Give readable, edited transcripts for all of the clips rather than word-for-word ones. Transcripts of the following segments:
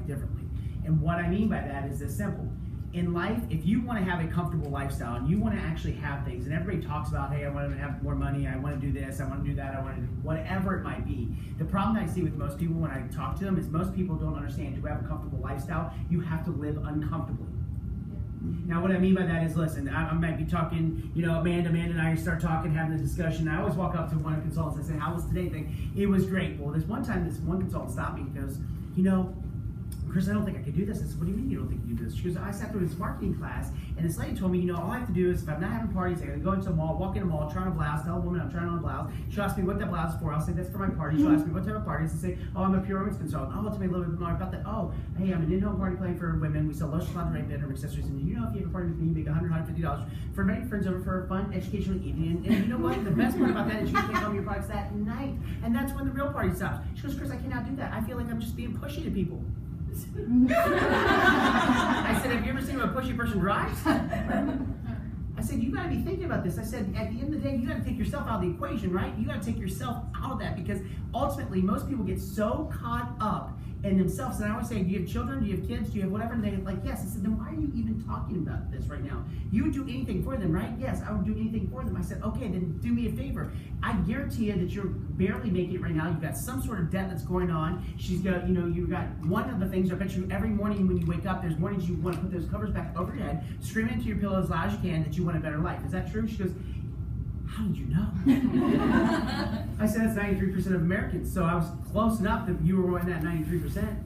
life differently. And what I mean by that is this simple. In life, if you want to have a comfortable lifestyle and you want to actually have things, and everybody talks about, hey, I want to have more money, I want to do this, I want to do that, I want to do whatever it might be. The problem that I see with most people when I talk to them is most people don't understand to have a comfortable lifestyle, you have to live uncomfortably. Now, what I mean by that is, listen, I might be talking, Amanda and I start talking, having a discussion. I always walk up to one of the consultants and say, how was today thing? It was great. Well, this one time, this one consultant stopped me and goes, Chris, I don't think I could do this. I said, what do you mean you don't think you can do this? She goes, I sat through this marketing class, and this lady told me, all I have to do is, if I'm not having parties, I gotta go into a mall, walk in a mall, try on a blouse, tell a woman I'm trying on a blouse. She'll ask me what that blouse is for. I'll say, that's for my party. She'll ask me what type of party. I'll say, oh, I'm a pure women's consultant. Oh, tell me a little bit more about that. Oh, hey, I'm an in-home party planning for women. We sell lotion, lingerie, bedroom accessories. And if you have a party with me, you make $100, $150 for inviting friends over for a fun, educational evening. And you know what? The best part about that is you can take home your products that night. And that's when the real party stops. She goes, Chris, I cannot do that. I feel like I'm just being pushy to people. I said, have you ever seen a pushy person drives? I said, you got to be thinking about this. I said, at the end of the day, you got to take yourself out of the equation, right? You got to take yourself out of that, because ultimately most people get so caught up in themselves. And I always say, do you have children? Do you have kids? Do you have whatever? And they're like, yes. I said, then why are you even talking about this right now? You would do anything for them, right? Yes, I would do anything for them. I said, okay, then do me a favor. I guarantee you that you're barely making it right now. You've got some sort of debt that's going on. She's got, you've got one of the things, I bet you every morning when you wake up, there's mornings you want to put those covers back over your head, scream into your pillow as loud as you can that you want a better life. Is that true? She goes, how did you know? I said, that's 93% of Americans. So I was close enough that you were in that 93%.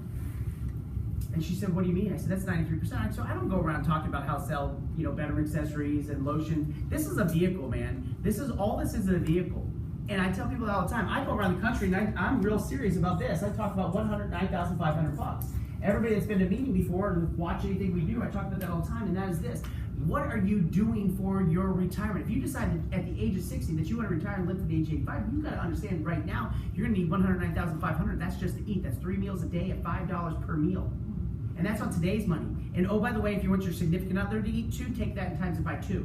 And she said, what do you mean? I said, that's 93%. So I don't go around talking about how to sell, bedroom accessories and lotion. This is a vehicle, man. This is a vehicle. And I tell people that all the time. I go around the country and I'm real serious about this. I talk about $109,500. Everybody that's been to a meeting before and watch anything we do, I talk about that all the time, and that is this. What are you doing for your retirement? If you decide at the age of 60 that you want to retire and live to the age of 85, you've got to understand right now, you're going to need $109,500. That's just to eat. That's 3 meals a day at $5 per meal. And that's on today's money. And oh, by the way, if you want your significant other to eat too, take that and times it by 2.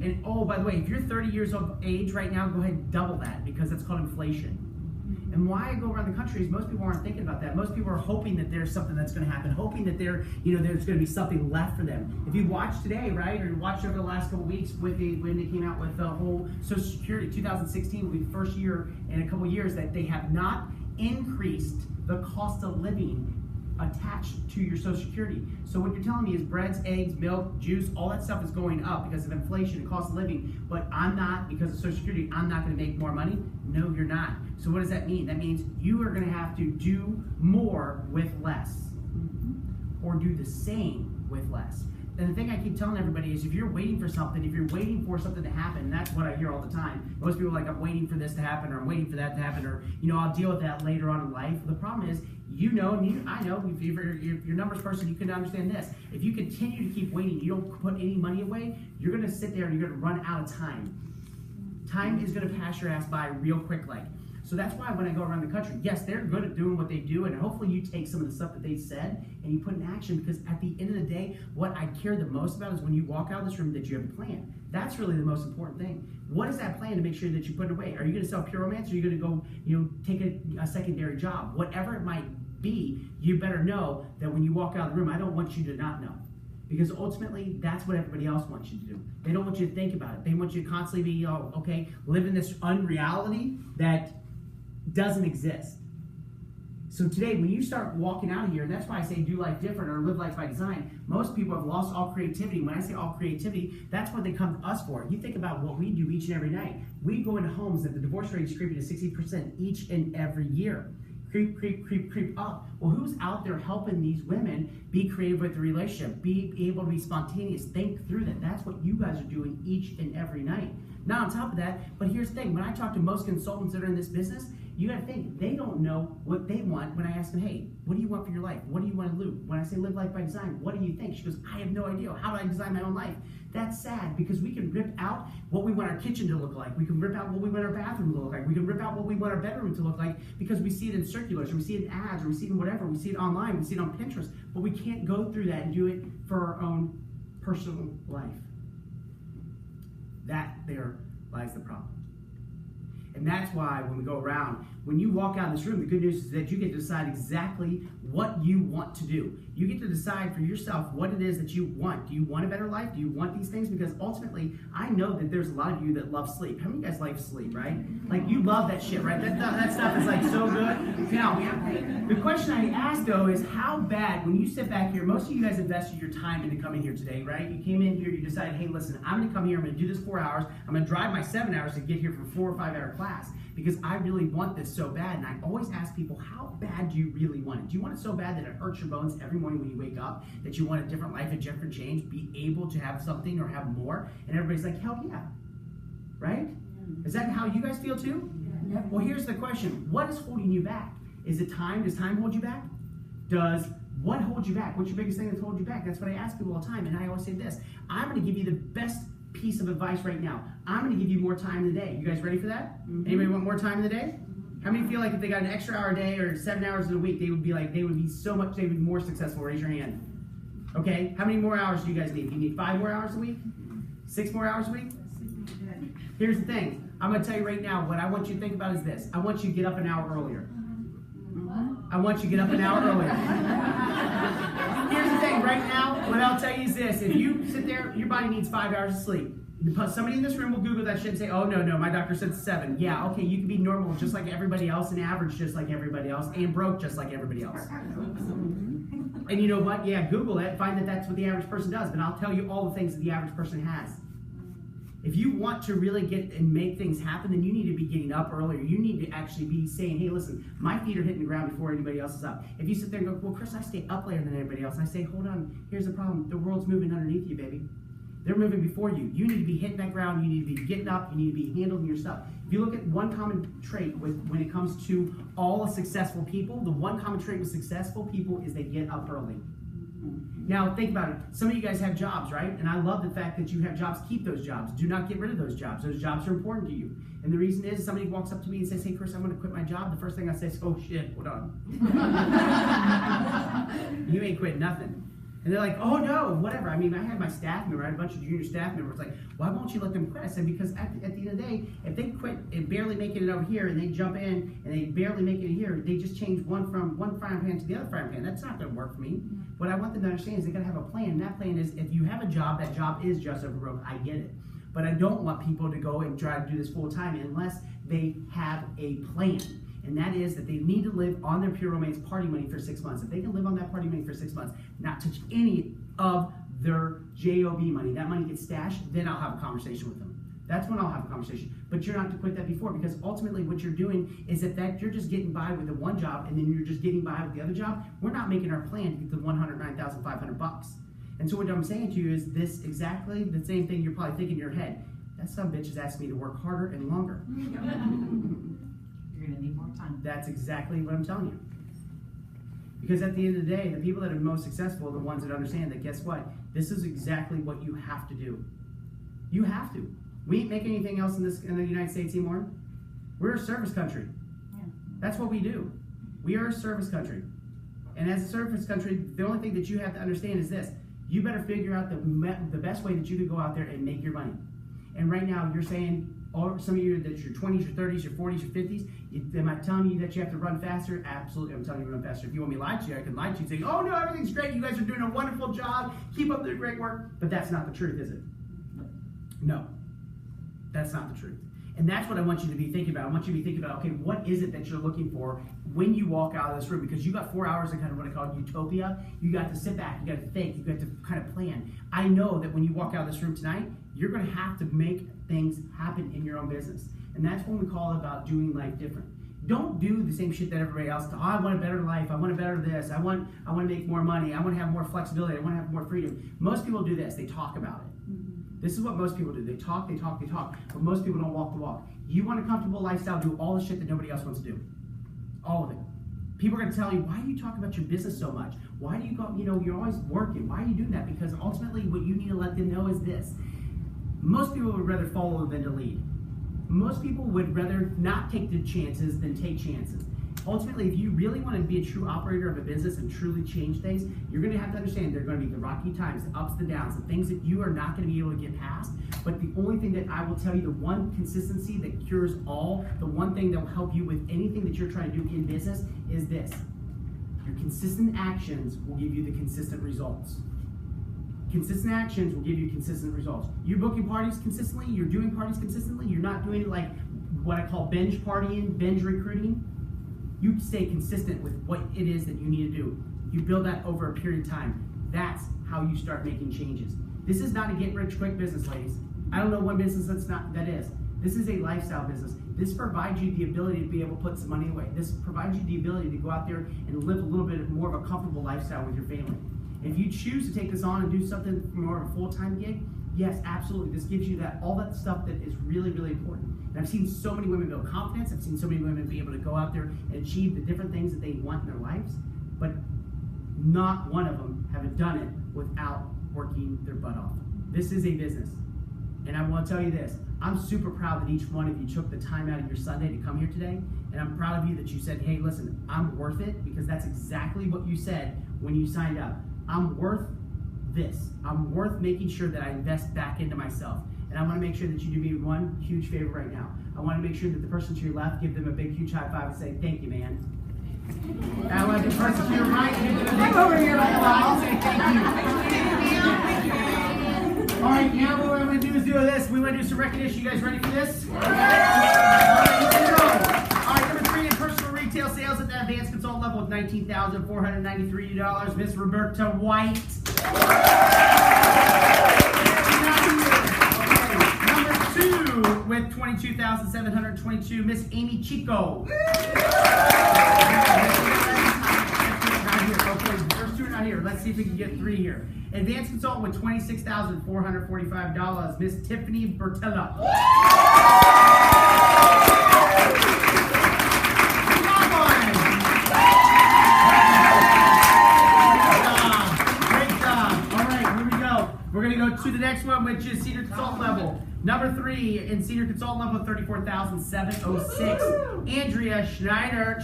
And oh, by the way, if you're 30 years of age right now, go ahead and double that, because that's called inflation. And why I go around the country is most people aren't thinking about that. Most people are hoping that there's something that's going to happen, hoping that there's going to be something left for them. If you watch today, right, or watched over the last couple of weeks when they came out with the whole Social Security, 2016 will be the first year in a couple of years that they have not increased the cost of living attached to your Social Security. So what you're telling me is breads, eggs, milk, juice, all that stuff is going up because of inflation and cost of living, but I'm not, because of Social Security, I'm not going to make more money? No, you're not. So what does that mean? That means you are going to have to do more with less, or do the same with less. And the thing I keep telling everybody is, if you're waiting for something, if you're waiting for something to happen, and that's what I hear all the time. Most people are like, I'm waiting for this to happen, or I'm waiting for that to happen, or I'll deal with that later on in life. The problem is, I know, if you're a numbers person, you can understand this. If you continue to keep waiting, you don't put any money away, you're going to sit there and you're going to run out of time. Time is going to pass your ass by real quick like. So that's why when I go around the country, yes, they're good at doing what they do, and hopefully you take some of the stuff that they said and you put in action, because at the end of the day, what I care the most about is when you walk out of this room that you have a plan. That's really the most important thing. What is that plan to make sure that you put it away? Are you going to sell Pure Romance, or are you going to go, take a secondary job? Whatever it might be, you better know that when you walk out of the room, I don't want you to not know. Because ultimately, that's what everybody else wants you to do. They don't want you to think about it. They want you to constantly be, living this unreality that doesn't exist. So today, when you start walking out of here, and that's why I say do life different or live life by design, most people have lost all creativity. When I say all creativity, that's what they come to us for. You think about what we do each and every night. We go into homes that the divorce rate is creeping to 60% each and every year. Creep up. Well, who's out there helping these women be creative with the relationship, be able to be spontaneous, think through that? That's what you guys are doing each and every night. Now, on top of that, but here's the thing, when I talk to most consultants that are in this business, you got to think, they don't know what they want when I ask them, hey, what do you want for your life? What do you want to do? When I say live life by design, what do you think? She goes, I have no idea. How do I design my own life? That's sad, because we can rip out what we want our kitchen to look like. We can rip out what we want our bathroom to look like. We can rip out what we want our bedroom to look like, because we see it in circulars, or we see it in ads, or we see it in whatever. We see it online, we see it on Pinterest, but we can't go through that and do it for our own personal life. That there lies the problem. And that's why when we go around, when you walk out of this room, the good news is that you get to decide exactly what you want to do. You get to decide for yourself what it is that you want. Do you want a better life? Do you want these things? Because ultimately, I know that there's a lot of you that love sleep. How many of you guys like sleep, right? Like, you love that shit, right? That stuff is like so good. Now, the question I ask though is how bad, when you sit back here, most of you guys invested your time into coming here today, right? You came in here, you decided, hey, listen, I'm gonna come here, I'm gonna do this 4 hours, I'm gonna drive my 7 hours to get here for a 4 or 5 hour class because I really want this so bad. And I always ask people, how bad do you really want it? Do you want it so bad that it hurts your bones every morning when you wake up, that you want a different life, a different change, be able to have something or have more? And everybody's like, hell yeah, right? Is that how you guys feel too? Yeah. Well, here's the question. What is holding you back? Is it time? Does time hold you back? What holds you back? What's your biggest thing that's holding you back? That's what I ask people all the time. And I always say this, I'm gonna give you the best piece of advice right now. I'm gonna give you more time in the day. You guys ready for that? Anybody want more time in the day? How many feel like if they got an extra hour a day or 7 hours in a week, they would be more successful? Raise your hand. Okay, how many more hours do you guys need? Do you need 5 more hours a week? 6 more hours a week? Here's the thing. I'm gonna tell you right now, what I want you to think about is this. I want you to get up an hour earlier. I want you to get up an hour earlier. Here's the thing, right now, what I'll tell you is this. If you sit there, your body needs 5 hours of sleep. Somebody in this room will Google that shit and say, oh, no, my doctor said 7. Yeah, okay, you can be normal just like everybody else and average just like everybody else and broke just like everybody else. And you know what? Yeah, Google it, find that that's what the average person does, but I'll tell you all the things that the average person has. If you want to really get and make things happen, then you need to be getting up earlier. You need to actually be saying, hey, listen, my feet are hitting the ground before anybody else is up. If you sit there and go, well, Chris, I stay up later than everybody else. And I say, hold on, here's the problem. The world's moving underneath you, baby. They're moving before you. You need to be hitting that ground. You need to be getting up. You need to be handling your stuff. If you look at one common trait when it comes to all successful people, the one common trait with successful people is they get up early. Now, think about it. Some of you guys have jobs, right? And I love the fact that you have jobs. Keep those jobs. Do not get rid of those jobs. Those jobs are important to you. And the reason is somebody walks up to me and says, hey, Chris, I'm going to quit my job. The first thing I say is, oh, shit, hold on. You ain't quit nothing. And they're like, oh, no, whatever. I mean, I had my staff member, I had a bunch of junior staff members like, why won't you let them quit? I said, because at the end of the day, if they quit and barely making it over here and they jump in and they barely make it here, they just change one from one frying pan to the other frying pan. That's not going to work for me. What I want them to understand is they got to have a plan. And that plan is if you have a job, that job is just over broke. I get it. But I don't want people to go and try to do this full time unless they have a plan. And that is that they need to live on their Pure Romance party money for 6 months. If they can live on that party money for 6 months, not touch any of their JOB money, that money gets stashed, then I'll have a conversation with them. That's when I'll have a conversation. But you're not to quit that before, because ultimately what you're doing is that you're just getting by with the one job and then you're just getting by with the other job. We're not making our plan to get the $109,500. And so what I'm saying to you is this exactly the same thing you're probably thinking in your head. That son of a bitch has asked me to work harder and longer. You're going to need more time. That's exactly what I'm telling you. Because at the end of the day, the people that are most successful are the ones that understand that, guess what? This is exactly what you have to do. You have to. We ain't making anything else in the United States anymore. We're a service country. Yeah. That's what we do. We are a service country. And as a service country, the only thing that you have to understand is this. You better figure out the best way that you can go out there and make your money. And right now, you're saying, or some of you that's your 20s, your 30s, your 40s, your 50s, am I telling you that you have to run faster? Absolutely, I'm telling you to run faster. If you want me to lie to you, I can lie to you and say, oh no, everything's great, you guys are doing a wonderful job, keep up the great work. But that's not the truth, is it? No, that's not the truth. And that's what I want you to be thinking about. I want you to be thinking about, okay, what is it that you're looking for when you walk out of this room? Because you got 4 hours of kind of what I call utopia. You got to sit back, you got to think, you got to kind of plan. I know that when you walk out of this room tonight, you're going to have to make things happen in your own business. And that's when we call it about doing life different. Don't do the same shit that everybody else does. Oh, I want a better life. I want to better this. I want to make more money. I want to have more flexibility. I want to have more freedom. Most people do this. They talk about it. This is what most people do. They talk, they talk, they talk. But most people don't walk the walk. You want a comfortable lifestyle, do all the shit that nobody else wants to do. All of it. People are going to tell you, why do you talk about your business so much? Why do you go, you're always working. Why are you doing that? Because ultimately what you need to let them know is this. Most people would rather follow than to lead. Most people would rather not take the chances than take chances. ultimately, if you really want to be a true operator of a business and truly change things, you're going to have to understand there are going to be the rocky times, the ups, the downs, the things that you are not going to be able to get past. But the only thing that I will tell you, the one consistency that cures all, the one thing that will help you with anything that you're trying to do in business is this. Your consistent actions will give you the consistent results. Consistent actions will give you consistent results. You're booking parties consistently, you're doing parties consistently, you're not doing it like what I call binge partying, binge recruiting. You stay consistent with what it is that you need to do. You build that over a period of time. That's how you start making changes. This is not a get-rich-quick business, ladies. I don't know one business that is. This is a lifestyle business. This provides you the ability to be able to put some money away. This provides you the ability to go out there and live a little bit more of a comfortable lifestyle with your family. If you choose to take this on and do something more of a full-time gig, yes, absolutely. This gives you all that stuff that is really, really important. And I've seen so many women build confidence. I've seen so many women be able to go out there and achieve the different things that they want in their lives, but not one of them have done it without working their butt off. This is a business. And I want to tell you this, I'm super proud that each one of you took the time out of your Sunday to come here today. And I'm proud of you that you said, hey, listen, I'm worth it, because that's exactly what you said when you signed up. I'm worth this. I'm worth making sure that I invest back into myself. And I want to make sure that you do me one huge favor right now. I want to make sure that the person to your left, give them a big, huge high five and say, thank you, man. And I want the person to your right, give them a big, over here, I'll say thank you. All right, now what we're going to do is do this. We want to do some recognition. You guys ready for this? All right, here we go. All right, number 3 in personal retail sales at the advanced consultant level with $19,493. Miss Roberta White. With $22,722, Miss Amy Chico. The first 2 are not here. Let's see if we can get 3 here. Advanced consultant with $26,445, Miss Tiffany Bertella. Great job. All right, here we go. We're going to go to the next one, which is senior consultant level. Number 3 in senior consultant level, $34,706. Andrea Schneider.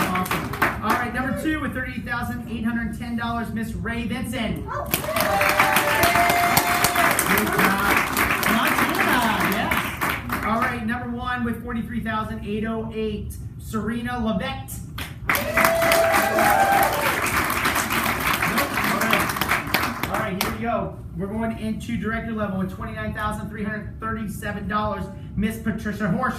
Awesome. All right, number 2 with $38,810, Miss Ray Vincent. Good job. Montana, yes. All right, number 1 with $43,808, Serena Levette. All right, here we go. We're going into director level with $29,337, Miss Patricia Horst.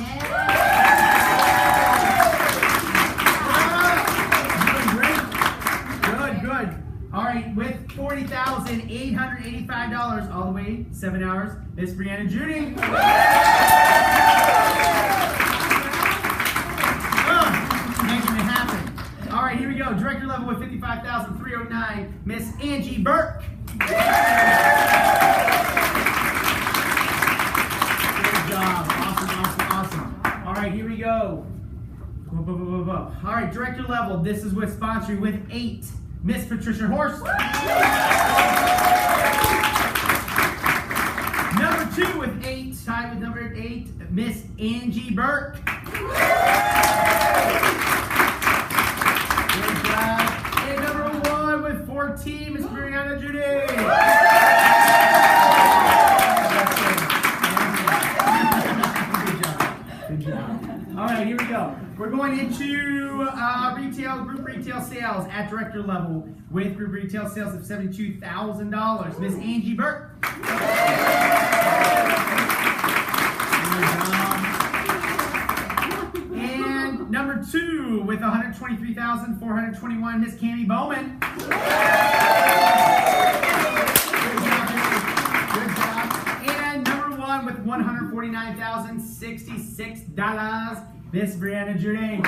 Good. All right, with $40,885, all the way 7 hours, Miss Brianna Judy. Making it happen. All right, here we go. Director level with $55,309, Miss Angie Burke. Good job. Awesome. All right, here we go. All right, director level. This is with sponsoring with 8, Miss Patricia Horst. Number 2 with 8, tied with number 8, Miss Angie Burke. Good job. And number 1 with 14, Miss Brianna Judy. Good job. All right, here we go. We're going into group retail sales at director level with group retail sales of $72,000. Miss Angie Burke. And number 2 with $123,421, Miss Cammie Bowman. Good job. And number 1 with $149,066, Miss Brianna Judy.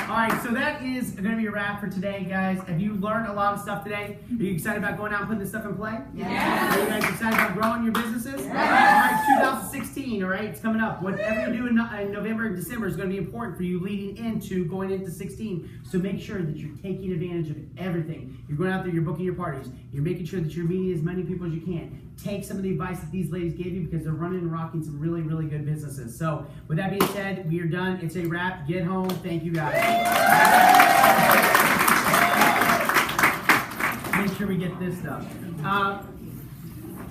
All right, so that is going to be a wrap for today, guys. Have you learned a lot of stuff today? Are you excited about going out and putting this stuff in play? Yes. Are you guys excited about growing your businesses? Yes. All right, 2016. 16, all right? It's coming up. Whatever you do in November and December is going to be important for you leading into going into 16. So make sure that you're taking advantage of everything. You're going out there, you're booking your parties. You're making sure that you're meeting as many people as you can. Take some of the advice that these ladies gave you because they're running and rocking some really, really good businesses. So with that being said, we are done. It's a wrap. Get home. Thank you, guys. Make sure we get this stuff.